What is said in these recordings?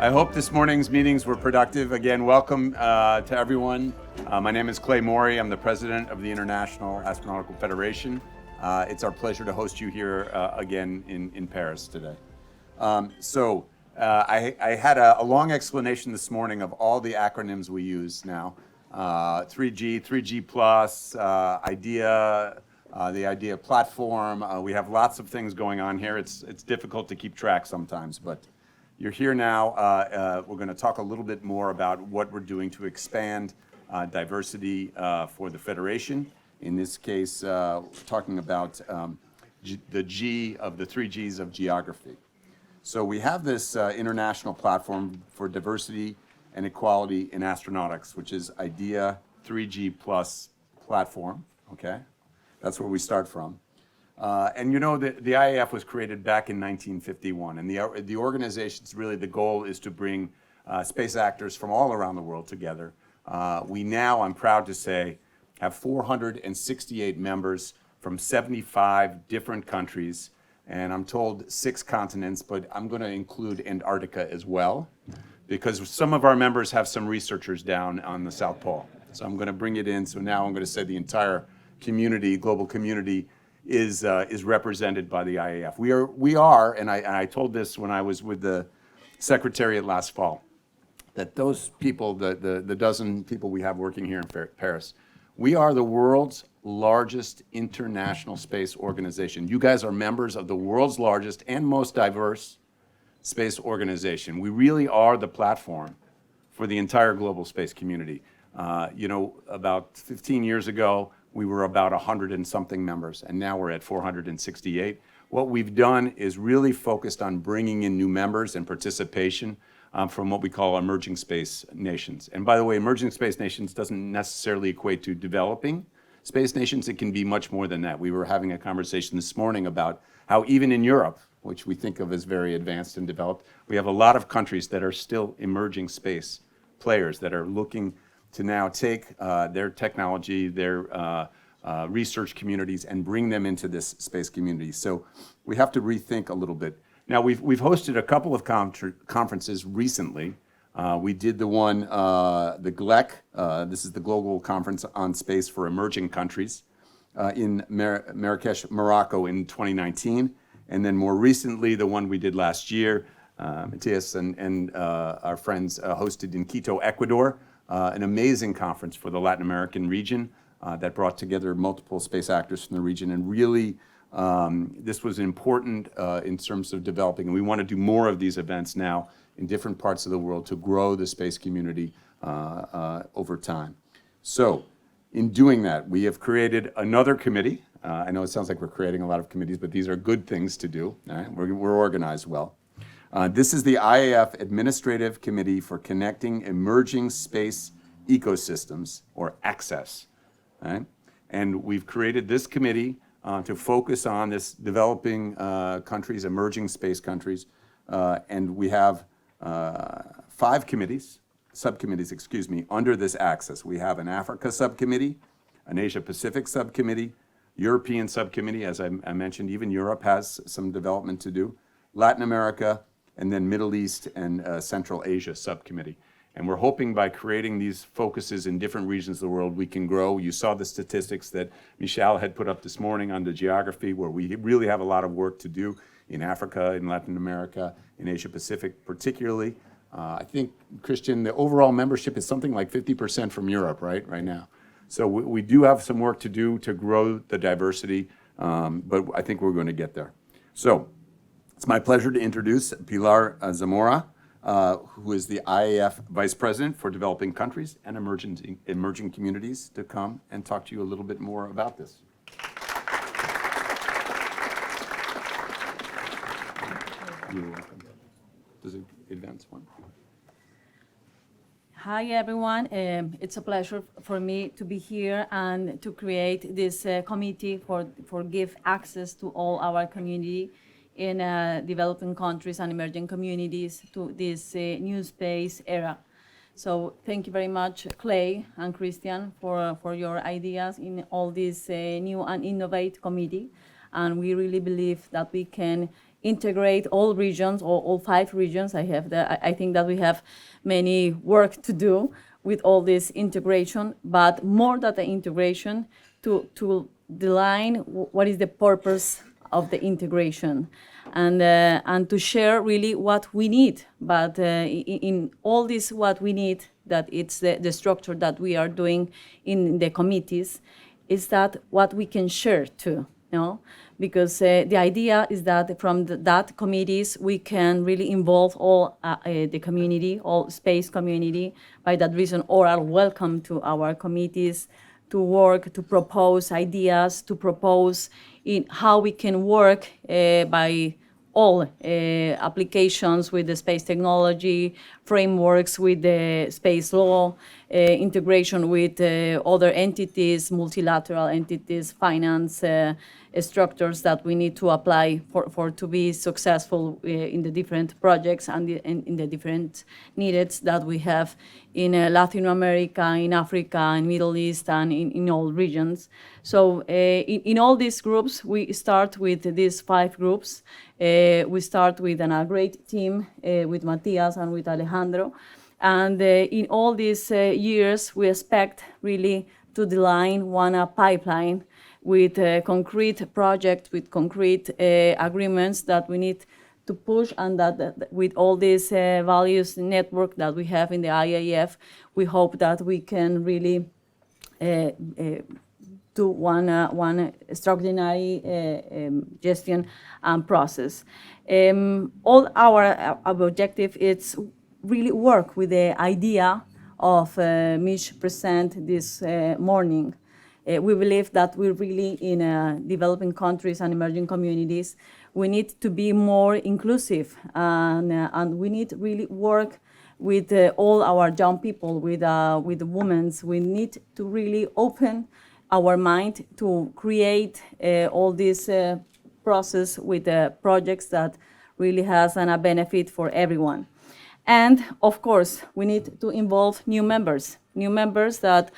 I hope this morning's meetings were productive. Again, welcome to everyone. My name is Clay Mowry. I'm the president of the International Astronautical Federation. It's our pleasure to host you here again in Paris today. I had a long explanation this morning of all the acronyms we use now. 3G, 3G plus, IDEA, the IDEA platform. We have lots of things going on here. It's difficult to keep track sometimes, but you're here now. We're going to talk a little bit more about what we're doing to expand diversity for the Federation. In this case, talking about the G of the 3Gs of geography. So we have this international platform for diversity and equality in astronautics, which is IDEA 3G plus platform, okay? That's where we start from. And you know, the IAF was created back in 1951, and the organization's really, the goal is to bring space actors from all around the world together. We now, I'm proud to say, have 468 members from 75 different countries, and I'm told 6 continents, but I'm going to include Antarctica as well, because some of our members have some researchers down on the South Pole. So I'm going to bring it in, so now I'm going to say the entire community, global community, is represented by the IAF. We are, and I told this when I was with the Secretariat last fall, that those people, the dozen people we have working here in Paris, we are the world's largest international space organization. You guys are members of the world's largest and most diverse space organization. We really are the platform for the entire global space community. You know, about 15 years ago, we were about 100 and something members, and now we're at 468. What we've done is really focused on bringing in new members and participation from what we call emerging space nations. And by the way, emerging space nations doesn't necessarily equate to developing space nations. It can be much more than that. We were having a conversation this morning about how even in Europe, which we think of as very advanced and developed, we have a lot of countries that are still emerging space players that are looking to now take their technology, their research communities, and bring them into this space community. So we have to rethink a little bit. Now, we've hosted a couple of conferences recently. We did the one, the GLEC, this is the Global Conference on Space for Emerging Countries, in Marrakesh, Morocco in 2019. And then more recently, the one we did last year, Matías and our friends hosted in Quito, Ecuador, an amazing conference for the Latin American region that brought together multiple space actors from the region. And really, this was important in terms of developing. And we want to do more of these events now in different parts of the world to grow the space community over time. So in doing that, we have created another committee. I know it sounds like we're creating a lot of committees, but these are good things to do. Right? We're organized well. This is the IAF Administrative Committee for Connecting Emerging Space Ecosystems, or ACCESS. Right? And we've created this committee to focus on this developing countries, emerging space countries. And we have 5 subcommittees, excuse me, under this ACCESS. We have an Africa subcommittee, an Asia Pacific subcommittee, European subcommittee, as I mentioned, even Europe has some development to do, Latin America, and then Middle East and Central Asia subcommittee. And we're hoping by creating these focuses in different regions of the world, we can grow. You saw the statistics that Michal had put up this morning on the geography, where we really have a lot of work to do in Africa, in Latin America, in Asia Pacific particularly. I think, Christian, the overall membership is something like 50% from Europe, right now. So we do have some work to do to grow the diversity, but I think we're going to get there. So it's my pleasure to introduce Pilar Zamora, who is the IAF Vice President for Developing Countries and Emerging Communities, to come and talk to you a little bit more about this. You're welcome. Does it advance one? Hi, everyone. It's a pleasure for me to be here and to create this committee for give access to all our community in developing countries and emerging communities to this new space era. So thank you very much, Clay and Christian, for your ideas in all this new and innovative committee. And we really believe that we can integrate all regions, all 5 regions. I think that we have many work to do with all this integration, but more than the integration, to define what is the purpose of the integration, and to share really what we need. But in all this, what we need, that it's the structure that we are doing in the committees, is that what we can share too, no? Because the idea is that from that committees, we can really involve all the community, all space community. By that reason, all are welcome to our committees to work, to propose ideas, to propose in how we can work by all applications with the space technology, frameworks with the space law, integration with other entities, multilateral entities, finance structures that we need to apply for to be successful in the different projects and in the different needs that we have in Latin America, in Africa, in Middle East, and in all regions. So in all these groups, we start with these 5 groups. We start with a great team with Matías and with Alejandro. And in all these years, we expect really to design one pipeline with concrete projects, with concrete agreements that we need to push, and that with all these values network that we have in the IAF, we hope that we can really do one extraordinary gestion and process. All our objective is really work with the idea of Mich present this morning. We believe that we're really in developing countries and emerging communities. We need to be more inclusive, and we need to really work with all our young people, with the women. We need to really open our mind to create all this process with projects that really has a benefit for everyone. And of course, we need to involve new members that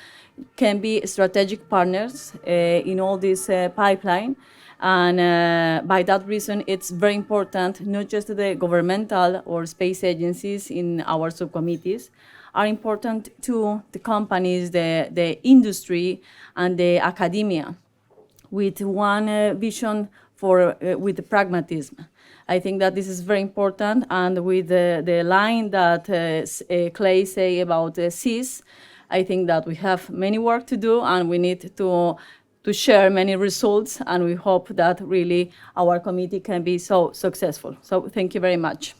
can be strategic partners in all this pipeline. And by that reason, it's very important, not just the governmental or space agencies in our subcommittees, are important to the companies, the industry, and the academia, with one vision with the pragmatism. I think that this is very important, and with the line that Clay say about CIS, I think that we have many work to do, and we need to share many results, and we hope that really our committee can be so successful. So thank you very much.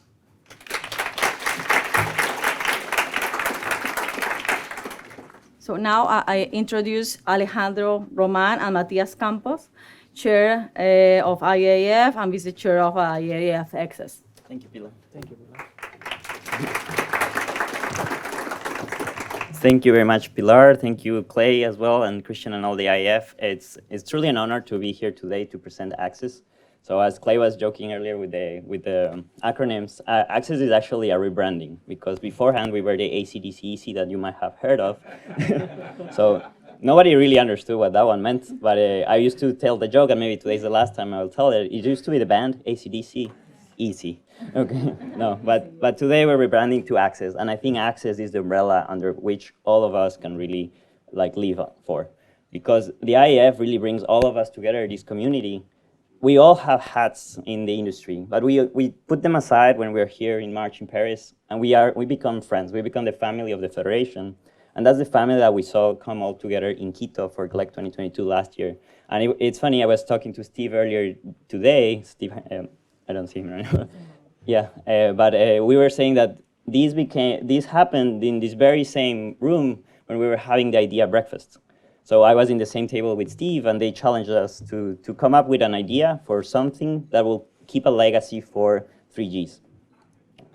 So now I introduce Alejandro, Román, and Matías Campos, Chair of IAF and Vice Chair of IAF ACCESS. Thank you, Pilar. Thank you, Pilar. Thank you very much, Pilar. Thank you, Clay, as well, and Christian and all the IAF. It's truly an honor to be here today to present ACCESS. So as Clay was joking earlier with the acronyms, ACCESS is actually a rebranding, because beforehand we were the ACDC that you might have heard of. So nobody really understood what that one meant, but I used to tell the joke, and maybe today's the last time I will tell it. It used to be the band, ACDC, easy. Okay, no, but today we're rebranding to ACCESS, and I think ACCESS is the umbrella under which all of us can really live for. Because the IAF really brings all of us together, this community. We all have hats in the industry, but we put them aside when we're here in March in Paris, and we become friends. We become the family of the Federation, and that's the family that we saw come all together in Quito for GLEC 2022 last year. And it's funny, I was talking to Steve earlier today. Steve, I don't see him right now. Yeah, but we were saying that this happened in this very same room when we were having the idea breakfast. So I was in the same table with Steve, and they challenged us to come up with an idea for something that will keep a legacy for 3Gs.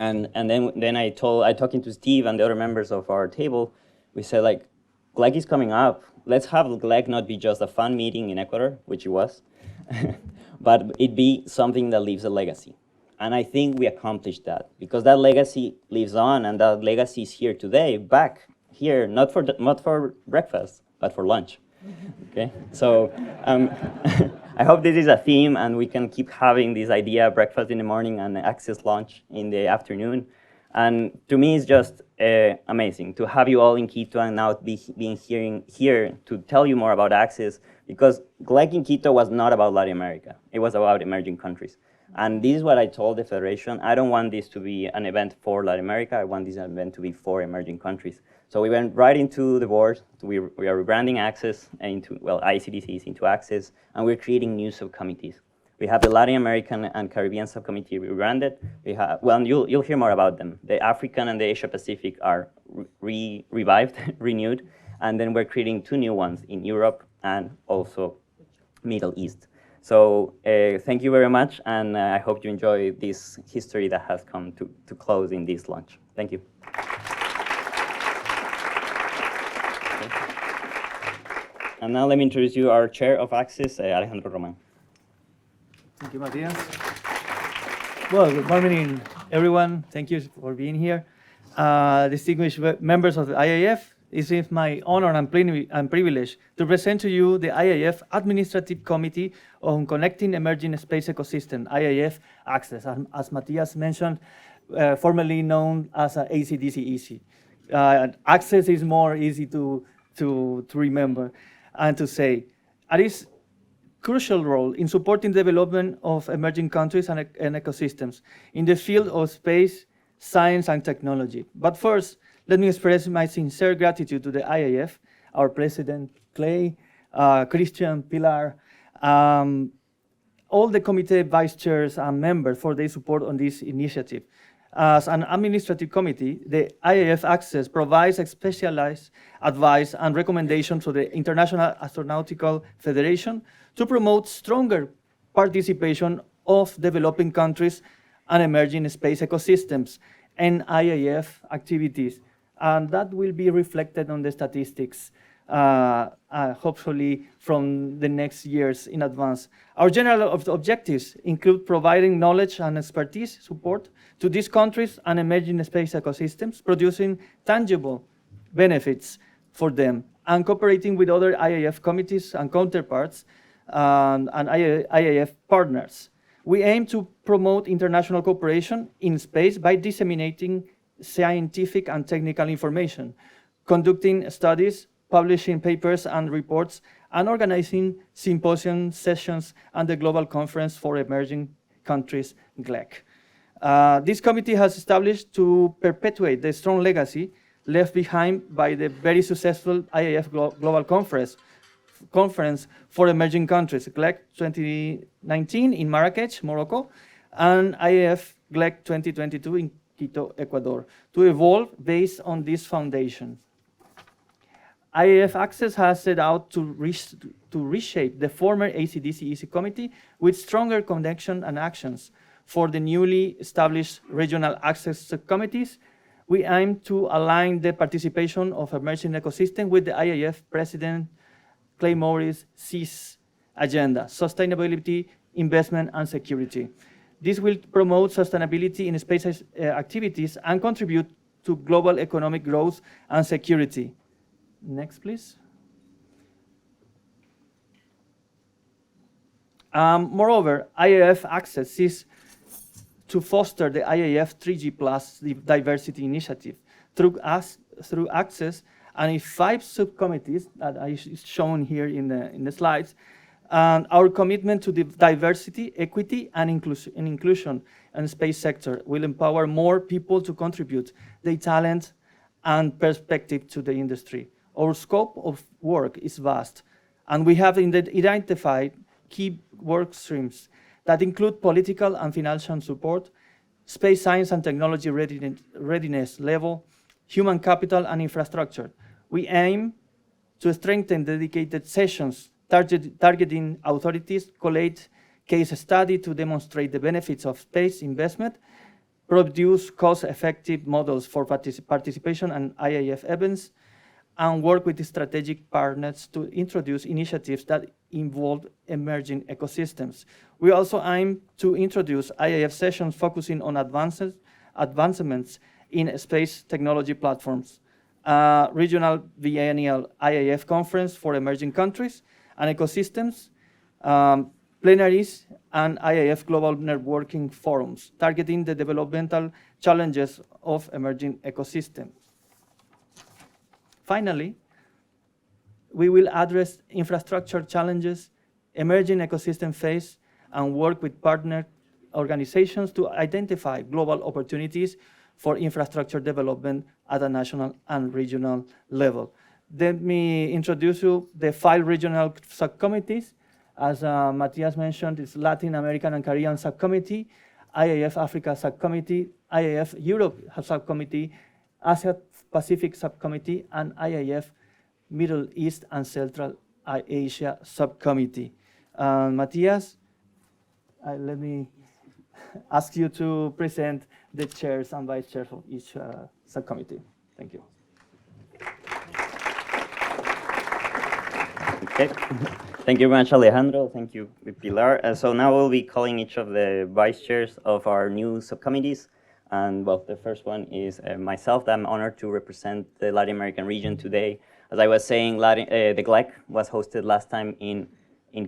And then I talking to Steve and the other members of our table, we said, like, GLEC is coming up. Let's have GLEC not be just a fun meeting in Ecuador, which it was, but it be something that leaves a legacy. And I think we accomplished that, because that legacy lives on, and that legacy is here today, back here, not for breakfast, but for lunch. Okay, so I hope this is a theme and we can keep having this idea breakfast in the morning and access lunch in the afternoon. And to me, it's just amazing to have you all in Quito and now being here to tell you more about access, because GLEC in Quito was not about Latin America. It was about emerging countries. And this is what I told the Federation. I don't want this to be an event for Latin America. I want this event to be for emerging countries. So we went right into the board. We are rebranding Access into, well, ICDCs into Access, and we're creating new subcommittees. We have the Latin American and Caribbean subcommittee rebranded. We have, well, you'll hear more about them. The African and the Asia Pacific are revived, renewed, and then we're creating 2 new ones in Europe and also Middle East. So thank you very much, and I hope you enjoy this history that has come to close in this lunch. Thank you. And now let me introduce you our chair of Access, Alejandro Román. Thank you, Matías. Well, good morning, everyone. Thank you for being here. Distinguished members of the IAF, it is my honor and privilege to present to you the IAF Administrative Committee on Connecting Emerging Space Ecosystem, IAF ACCESS, as Matías mentioned, formerly known as ACDC. Access is more easy to remember and to say. It is crucial role in supporting the development of emerging countries and ecosystems in the field of space, science, and technology. But first, let me express my sincere gratitude to the IAF, our president, Clay, Christian, Pilar, all the committee vice chairs and members for their support on this initiative. As an administrative committee, the IAF Access provides specialized advice and recommendations to the International Astronautical Federation to promote stronger participation of developing countries and emerging space ecosystems and IAF activities. And that will be reflected on the statistics, hopefully from the next years in advance. Our general objectives include providing knowledge and expertise support to these countries and emerging space ecosystems, producing tangible benefits for them, and cooperating with other IAF committees and counterparts and IAF partners. We aim to promote international cooperation in space by disseminating scientific and technical information, conducting studies, publishing papers and reports, and organizing symposium sessions and the Global Conference for Emerging Countries, GLEC. This committee has established to perpetuate the strong legacy left behind by the very successful IAF Global Conference for Emerging Countries, GLEC 2019 in Marrakech, Morocco, and IAF GLEC 2022 in Quito, Ecuador, to evolve based on this foundation. IAF Access has set out to reshape the former ACDC committee with stronger connection and actions. For the newly established regional access subcommittees, we aim to align the participation of emerging ecosystem with the IAF President Clay Mowry's SEAS agenda, sustainability, investment, and security. This will promote sustainability in space activities and contribute to global economic growth and security. Next, please. Moreover, IAF Access is to foster the IAF 3G Plus diversity initiative through Access and its 5 subcommittees that I shown here in the slides. And our commitment to the diversity, equity, and inclusion in the space sector will empower more people to contribute their talent and perspective to the industry. Our scope of work is vast, and we have identified key work streams that include political and financial support, space science and technology readiness level, human capital, and infrastructure. We aim to strengthen dedicated sessions targeting authorities, collate case study to demonstrate the benefits of space investment, produce cost-effective models for participation and IAF events, and work with strategic partners to introduce initiatives that involve emerging ecosystems. We also aim to introduce IAF sessions focusing on advancements in space technology platforms a regional biennial IAF conference for emerging countries and ecosystems, plenaries, and IAF global networking forums, targeting the developmental challenges of emerging ecosystems. Finally, we will address infrastructure challenges emerging ecosystem face and work with partner organizations to identify global opportunities for infrastructure development at a national and regional level. Let me introduce you the 5 regional subcommittees. As Matías mentioned, it's Latin American and Caribbean Subcommittee, IAF Africa Subcommittee, IAF Europe Subcommittee, Asia Pacific Subcommittee, and IAF Middle East and Central Asia Subcommittee. Matías, let me ask you to present the chairs and vice chairs of each subcommittee. Thank you. Okay. Thank you very much, Alejandro. Thank you, Pilar. So now we'll be calling each of the vice chairs of our new subcommittees. And well, the first one is myself. I'm honored to represent the Latin American region today. As I was saying, the GLEC was hosted last time in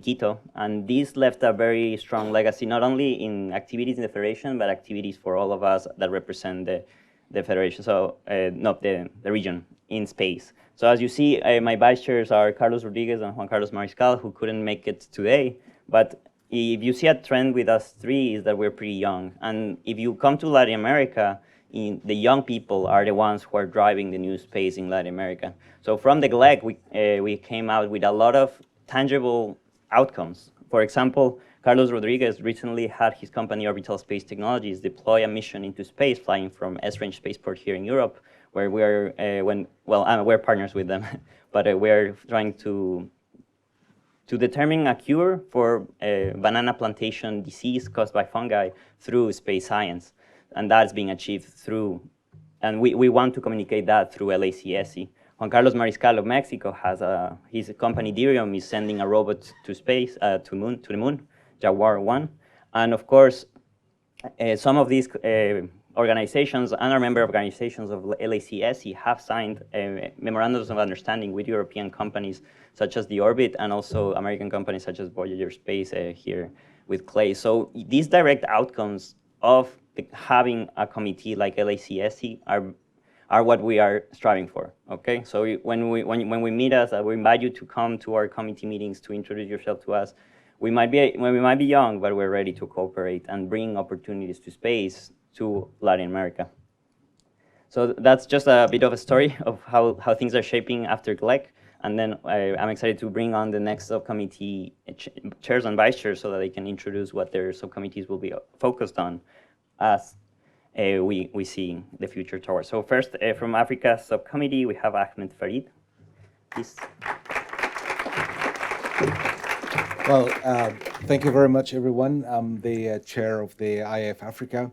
Quito, and this left a very strong legacy, not only in activities in the Federation, but activities for all of us that represent the Federation, so not the region in space. So as you see, my vice chairs are Carlos Rodriguez and Juan Carlos Mariscal, who couldn't make it today, but if you see a trend with us three is that we're pretty young. And if you come to Latin America, the young people are the ones who are driving the new space in Latin America. So from the GLEC, we came out with a lot of tangible outcomes. For example, Carlos Rodriguez recently had his company Orbital Space Technologies deploy a mission into space, flying from S-Range Spaceport here in Europe, where we're partners with them, but we're trying to determine a cure for banana plantation disease caused by fungi through space science. And that's being achieved through, and we want to communicate that through LACSE. Juan Carlos Mariscal of Mexico has his company Dirium is sending a robot to space, to the moon, Jaguar 1. And of course, some of these organizations and our member organizations of LACSE have signed memorandums of understanding with European companies such as the Orbit and also American companies such as Voyager Space here with Clay. So these direct outcomes of having a committee like LACSE are what we are striving for. Okay, so when we meet us, we invite you to come to our committee meetings to introduce yourself to us. We might be young, but we're ready to cooperate and bring opportunities to space to Latin America. So that's just a bit of a story of how things are shaping after GLEC. And then I'm excited to bring on the next subcommittee chairs and vice chairs so that they can introduce what their subcommittees will be focused on as we see the future towards. So first, from Africa Subcommittee, we have Ahmed Farid. Please. Well, thank you very much, everyone. I'm the chair of the IAF Africa.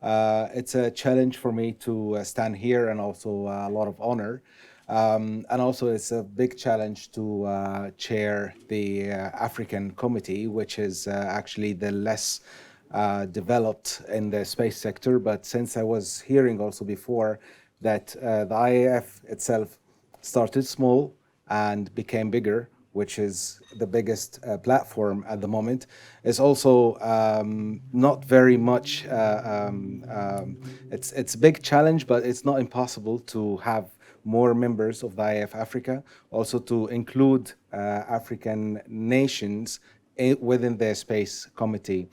It's a challenge for me to stand here and also a lot of honor. And also it's a big challenge to chair the African Committee, which is actually the less developed in the space sector. But since I was hearing also before that the IAF itself started small and became bigger, which is the biggest platform at the moment, is also not very much, it's a big challenge, but it's not impossible to have more members of the IAF Africa, also to include African nations within the Space Committee.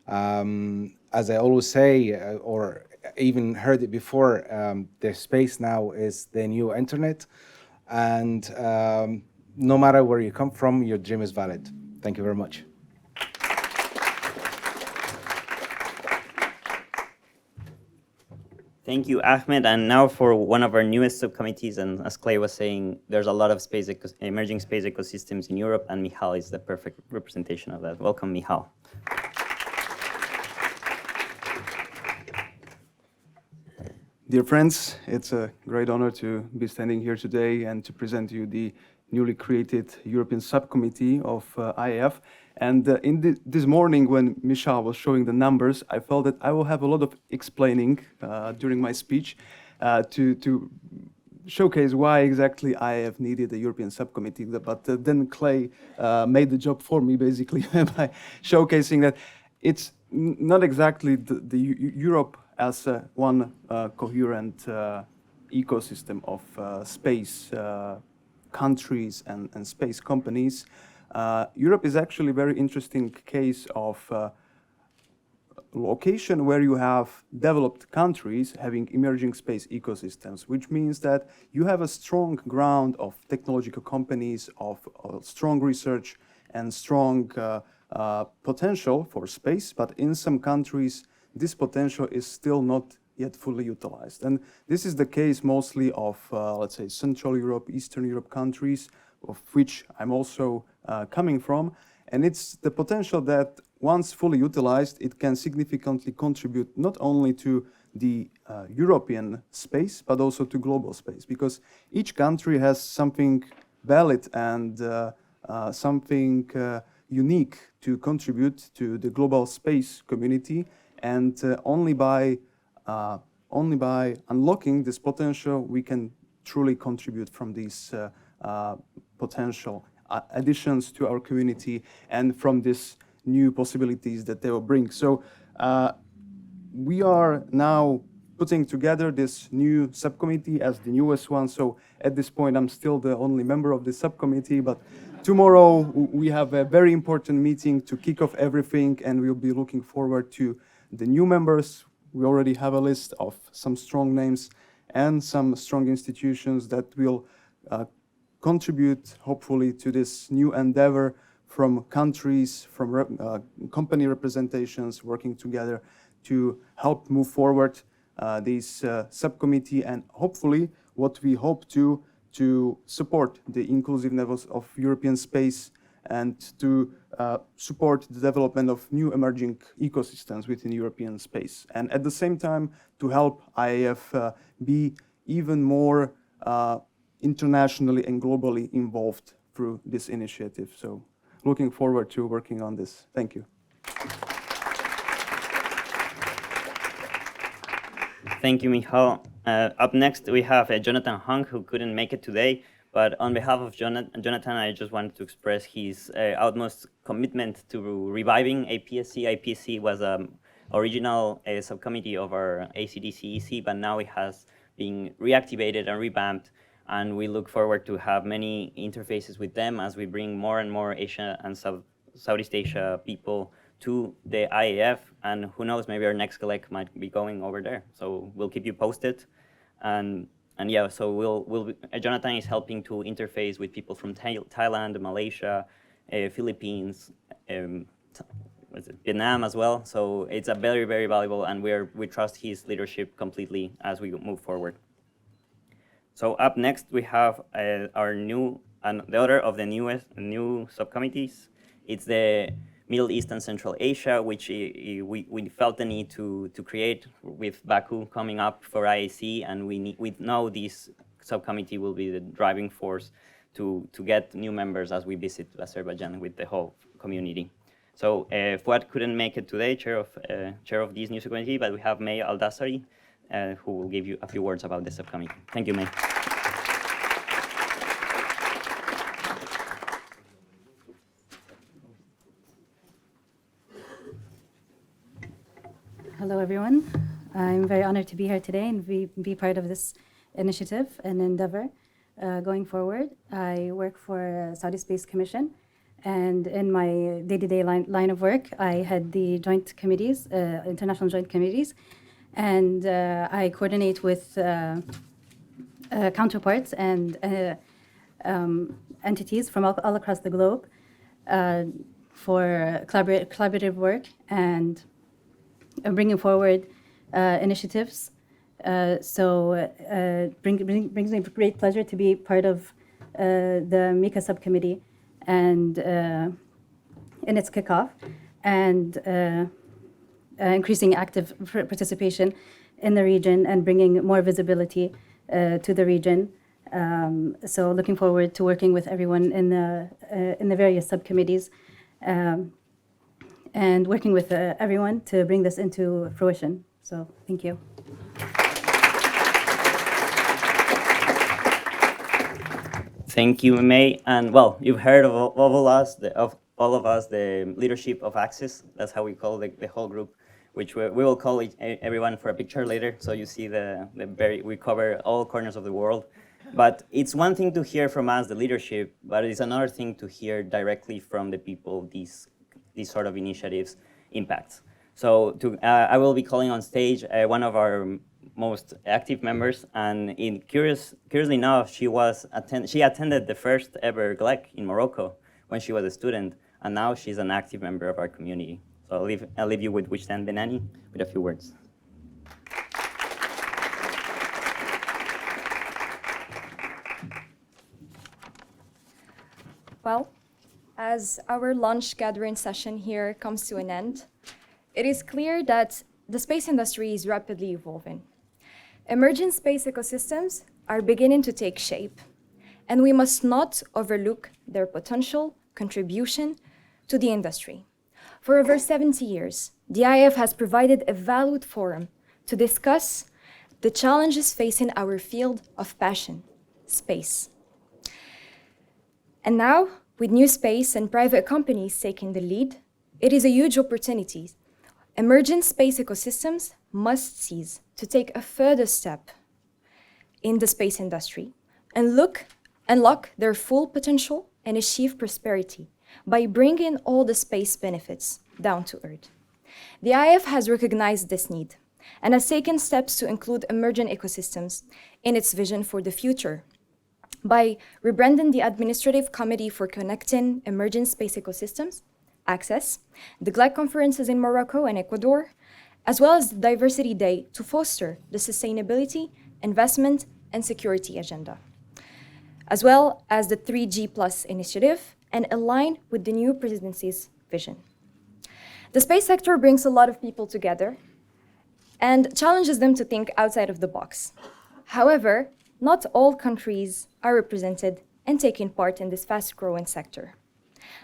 As I always say, or even heard it before, the space now is the new internet, and no matter where you come from, your dream is valid. Thank you very much. Thank you, Ahmed. And now for one of our newest subcommittees, and as Clay was saying, there's a lot of emerging space ecosystems in Europe, and Michal is the perfect representation of that. Welcome, Michal. Dear friends, it's a great honor to be standing here today and to present you the newly created European Subcommittee of IAF. And this morning when Michal was showing the numbers, I felt that I will have a lot of explaining during my speech to showcase why exactly IAF needed a European subcommittee, but then Clay made the job for me basically by showcasing that it's not exactly the Europe as one coherent ecosystem of space countries and space companies. Europe is actually a very interesting case of location where you have developed countries having emerging space ecosystems, which means that you have a strong ground of technological companies, of strong research and strong potential for space, but in some countries this potential is still not yet fully utilized. And this is the case mostly of, let's say, Central Europe, Eastern Europe countries, of which I'm also coming from. And it's the potential that once fully utilized, it can significantly contribute not only to the European space, but also to global space, because each country has something valid and something unique to contribute to the global space community. And only by unlocking this potential, we can truly contribute from these potential additions to our community and from these new possibilities that they will bring. So we are now putting together this new subcommittee as the newest one. So at this point, I'm still the only member of the subcommittee, but tomorrow we have a very important meeting to kick off everything, and we'll be looking forward to the new members. We already have a list of some strong names and some strong institutions that will contribute, hopefully, to this new endeavor, from countries, from company representations working together to help move forward this subcommittee, and hopefully what we hope to support the inclusiveness of European space and to support the development of new emerging ecosystems within European space. And at the same time, to help IAF be even more internationally and globally involved through this initiative. So looking forward to working on this. Thank you. Thank you, Michal. Up next, we have Jonathan Hung, who couldn't make it today. But on behalf of Jonathan, I just wanted to express his utmost commitment to reviving APSC. APSC was an original subcommittee of our ACDCEC, but now it has been reactivated and revamped. And we look forward to have many interfaces with them as we bring more and more Asia and Southeast Asia people to the IAF. And who knows, maybe our next collect might be going over there. So we'll keep you posted. And yeah, so Jonathan is helping to interface with people from Thailand, Malaysia, Philippines, Vietnam as well. So it's a very, very valuable, and we trust his leadership completely as we move forward. So up next, we have our the other of the new subcommittees. It's the Middle East and Central Asia, which we felt the need to create with Baku coming up for IAC, and we know this subcommittee will be the driving force to get new members as we visit Azerbaijan with the whole community. So Fuad couldn't make it today, chair of this new subcommittee, but we have May Al-Dasari, who will give you a few words about the subcommittee. Thank you, May. Hello, everyone. I'm very honored to be here today and be part of this initiative and endeavor going forward. I work for Saudi Space Commission, and in my day-to-day line of work, I head the joint committees, international joint committees, and I coordinate with counterparts and entities from all across the globe for collaborative work and bringing forward initiatives. Brings me great pleasure to be part of the MICA subcommittee and in its kickoff, and increasing active participation in the region and bringing more visibility to the region. So looking forward to working with everyone in the various subcommittees and working with everyone to bring this into fruition. So thank you. Thank you, May. And well, you've heard of all of us, the leadership of Access. That's how we call the whole group, which we will call everyone for a picture later. So you see we cover all corners of the world. But it's one thing to hear from us, the leadership, but it's another thing to hear directly from the people these sort of initiatives impact. So I will be calling on stage one of our most active members, and curiously enough, she attended the first ever GLEC in Morocco when she was a student, and now she's an active member of our community. So I'll leave you with Wishdan Benani with a few words. Well, as our lunch gathering session here comes to an end, it is clear that the space industry is rapidly evolving. Emerging space ecosystems are beginning to take shape, and we must not overlook their potential contribution to the industry. For over 70 years, the IAF has provided a valued forum to discuss the challenges facing our field of passion, space. And now, with new space and private companies taking the lead, it is a huge opportunity. Emerging space ecosystems must seize to take a further step in the space industry and unlock their full potential and achieve prosperity by bringing all the space benefits down to Earth. The IAF has recognized this need and has taken steps to include emerging ecosystems in its vision for the future by rebranding the Administrative Committee for Connecting Emerging Space Ecosystems, ACCESS, the GLEC conferences in Morocco and Ecuador, as well as the Diversity Day to foster the sustainability, investment, and security agenda, as well as the 3G Plus initiative, and align with the new presidency's vision. The space sector brings a lot of people together and challenges them to think outside of the box. However, not all countries are represented and taking part in this fast-growing sector.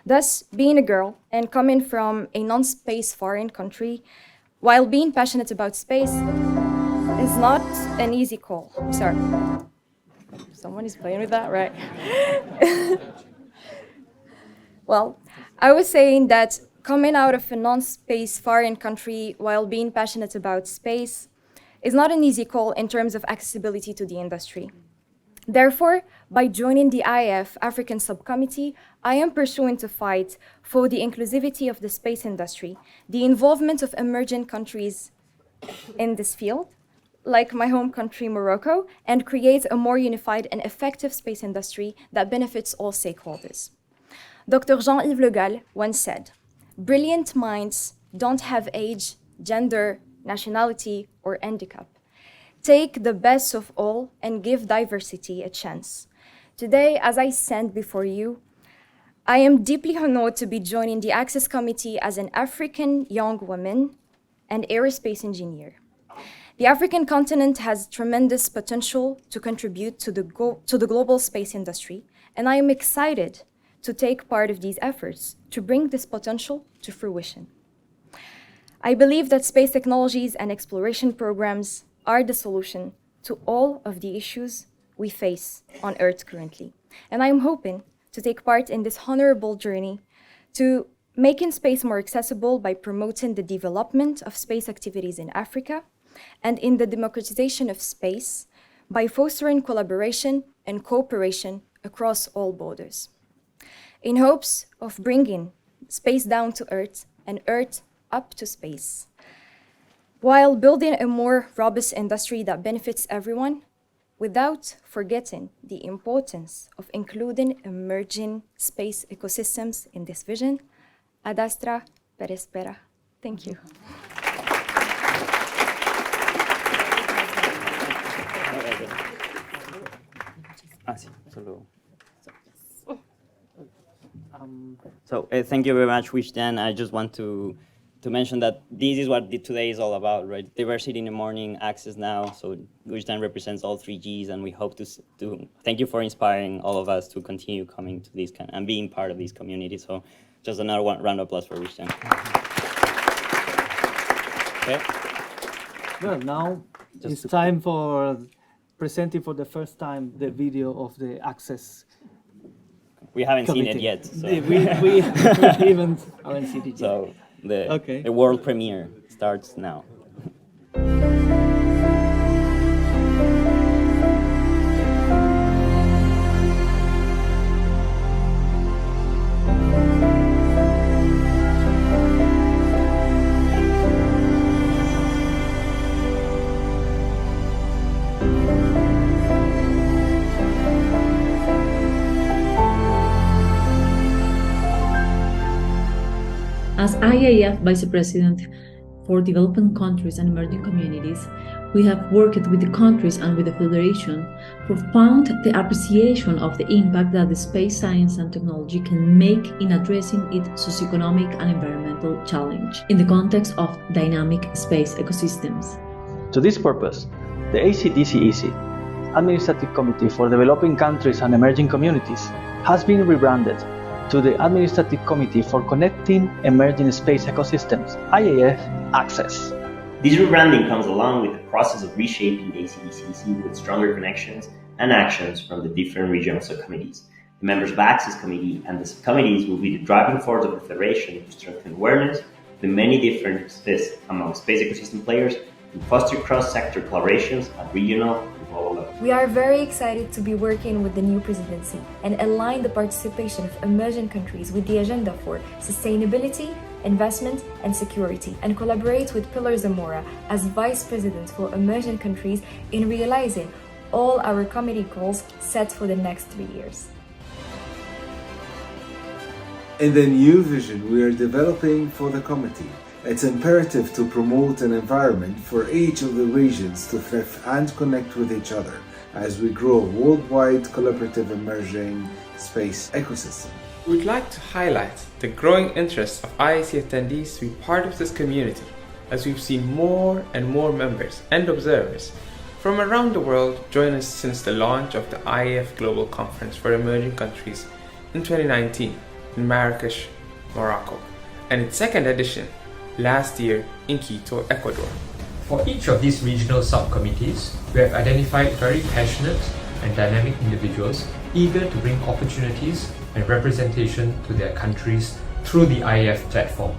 Thus, being a girl and coming from a non-space foreign country, while being passionate about space, is not an easy call. Sorry. Someone is playing with that, right? Well, I was saying that coming out of a non-space foreign country while being passionate about space is not an easy call in terms of accessibility to the industry. Therefore, by joining the IAF African Subcommittee, I am pursuing to fight for the inclusivity of the space industry, the involvement of emerging countries in this field, like my home country, Morocco, and create a more unified and effective space industry that benefits all stakeholders. Dr. Jean-Yves Le Gall once said, "Brilliant minds don't have age, gender, nationality, or handicap. Take the best of all and give diversity a chance." Today, as I stand before you, I am deeply honored to be joining the Access Committee as an African young woman and aerospace engineer. The African continent has tremendous potential to contribute to the global space industry, and I am excited to take part of these efforts to bring this potential to fruition. I believe that space technologies and exploration programs are the solution to all of the issues we face on Earth currently. And I am hoping to take part in this honorable journey to making space more accessible by promoting the development of space activities in Africa and in the democratization of space by fostering collaboration and cooperation across all borders, in hopes of bringing space down to Earth and Earth up to space, while building a more robust industry that benefits everyone, without forgetting the importance of including emerging space ecosystems in this vision. Ad astra per spera. Thank you. So thank you very much, Wishdan. I just want to mention that this is what today is all about, right? Diversity in the morning, access now. So Wishdan represents all 3Gs, and we hope to thank you for inspiring all of us to continue coming to these and being part of these communities. So just another round of applause for Wishdan. Okay. Well, now it's time for presenting for the first time the video of the Access We haven't seen it committee. yet. So, We even haven't seen it yet. so Okay. the world premiere starts now. As IAF Vice President for Developing Countries and Emerging Communities, we have worked with the countries and with the Federation to found the appreciation of the impact that the space science and technology can make in addressing its socioeconomic and environmental challenge in the context of dynamic space ecosystems. To this purpose, the ACDCEC, Administrative Committee for Developing Countries and Emerging Communities, has been rebranded to the Administrative Committee for Connecting Emerging Space Ecosystems, IAF ACCESS. This rebranding comes along with the process of reshaping the ACDCC with stronger connections and actions from the different regional subcommittees. The members of ACCESS Committee and the subcommittees will be the driving force of the Federation to strengthen awareness of the many differences among space ecosystem players and foster cross-sector collaborations at regional and global level. We are very excited to be working with the new presidency and align the participation of emerging countries with the agenda for sustainability, investment, and security, and collaborate with Pilar Zamora as Vice President for emerging countries in realizing all our committee goals set for the next 3 years. In the new vision we are developing for the committee, it's imperative to promote an environment for each of the regions to thrive and connect with each other as we grow a worldwide collaborative emerging space ecosystem. We would like to highlight the growing interest of IAC attendees to be part of this community, as we've seen more and more members and observers from around the world join us since the launch of the IAF Global Conference for Emerging Countries in 2019 in Marrakesh, Morocco, and its second edition last year in Quito, Ecuador. For each of these regional subcommittees, we have identified very passionate and dynamic individuals eager to bring opportunities and representation to their countries through the IAF platform.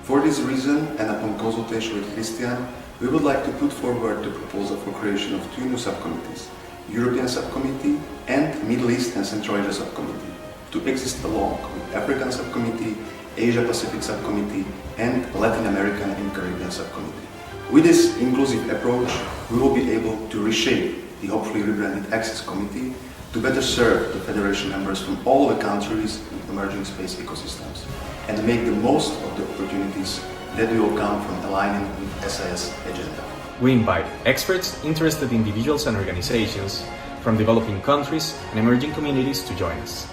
For this reason, and upon consultation with Christian, we would like to put forward the proposal for creation of 2 new subcommittees, European Subcommittee and Middle East and Central Asia Subcommittee, to exist along with African Subcommittee, Asia Pacific Subcommittee, and Latin American and Caribbean Subcommittee. With this inclusive approach, we will be able to reshape the hopefully rebranded ACCESS Committee to better serve the Federation members from all the countries with emerging space ecosystems and make the most of the opportunities that will come from aligning with SIS agenda. We invite experts, interested individuals and organizations from developing countries and emerging communities to join us.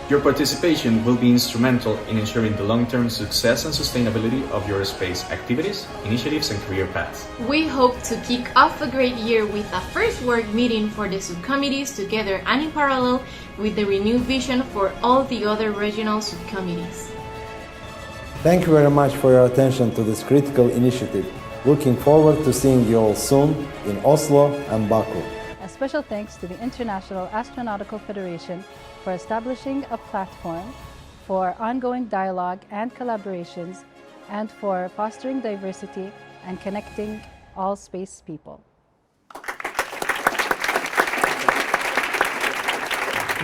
Your participation will be instrumental in ensuring the long-term success and sustainability of your space activities, initiatives, and career paths. We hope to kick off a great year with a first work meeting for the subcommittees together and in parallel with the renewed vision for all the other regional subcommittees. Thank you very much for your attention to this critical initiative. Looking forward to seeing you all soon in Oslo and Baku. A special thanks to the International Astronautical Federation for establishing a platform for ongoing dialogue and collaborations and for fostering diversity and connecting all space people.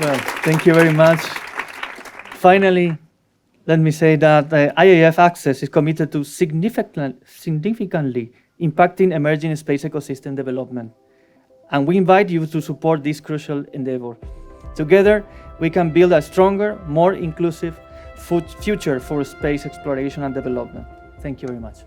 Well, thank you very much. Finally, let me say that IAF ACCESS is committed to significantly impacting emerging space ecosystem development. And we invite you to support this crucial endeavor. Together, we can build a stronger, more inclusive future for space exploration and development. Thank you very much.